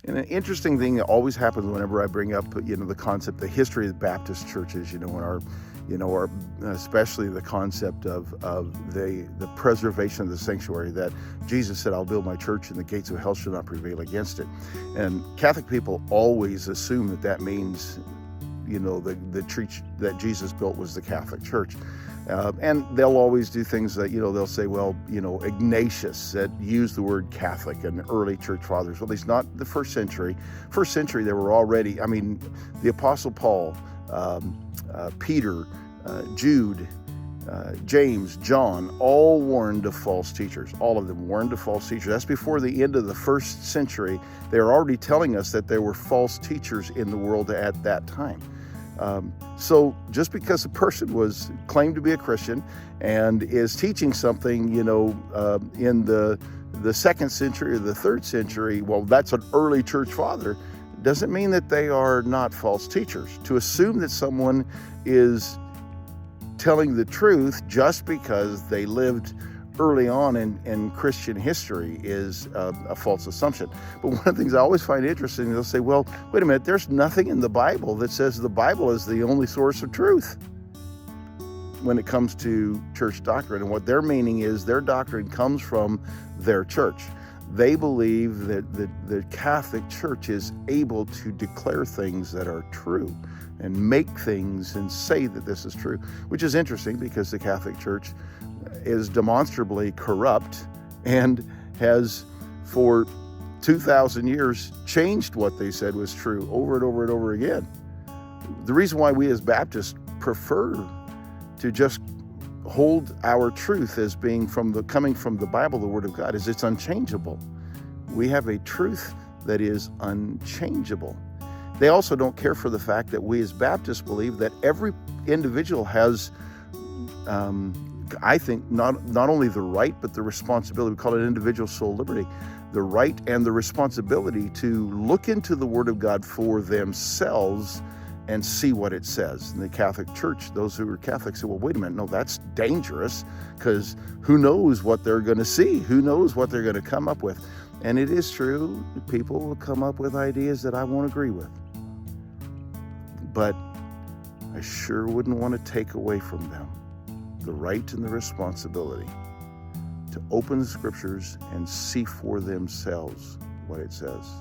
And an interesting thing that always happens whenever I bring up, the concept, the history of the Baptist churches, our especially the concept of the preservation of the sanctuary, that Jesus said, "I'll build my church, and the gates of hell shall not prevail against it." And Catholic people always assume that means, the church that Jesus built was the Catholic Church. And they'll always do things that, they'll say, well, Ignatius that used the word Catholic, and early church fathers, well, at least not the first century. First century, there were already, the Apostle Paul, Peter, Jude, James, John, all warned of false teachers. All of them warned of false teachers. That's before the end of the first century. They were already telling us that there were false teachers in the world at that time. So just because a person claimed to be a Christian and is teaching something, in the second century or the third century, well, that's an early church father, doesn't mean that they are not false teachers. To assume that someone is telling the truth just because they lived early on in Christian history is a false assumption. But one of the things I always find interesting, they'll say, well, wait a minute, there's nothing in the Bible that says the Bible is the only source of truth when it comes to church doctrine. And what their meaning is, their doctrine comes from their church. They believe that the Catholic Church is able to declare things that are true and make things and say that this is true, which is interesting because the Catholic Church is demonstrably corrupt and has for 2,000 years changed what they said was true over and over and over again. The reason why we as Baptists prefer to just hold our truth as being coming from the Bible, the Word of God, is it's unchangeable. We have a truth that is unchangeable. They also don't care for the fact that we as Baptists believe that every individual has I think not only the right, but the responsibility. We call it individual soul liberty. The right and the responsibility to look into the Word of God for themselves and see what it says. In the Catholic Church, those who are Catholics say, well, wait a minute, no, that's dangerous, because who knows what they're going to see? Who knows what they're going to come up with? And it is true, people will come up with ideas that I won't agree with. But I sure wouldn't want to take away from them the right and the responsibility to open the Scriptures and see for themselves what it says.